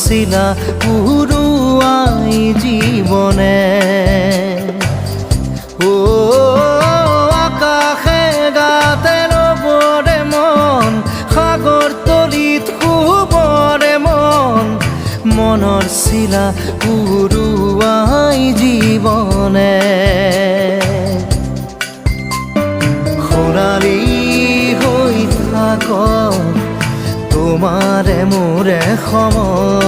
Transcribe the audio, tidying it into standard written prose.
চিলা উৰুৱাই জীৱনে ও আকাশে গাতে ৰবৰে মন সাগৰ তলিত শুবৰে মন মনৰ চিলা উৰুৱাই জীৱনে সোণালী হৈ থাকক তোমাৰে মোৰে সময়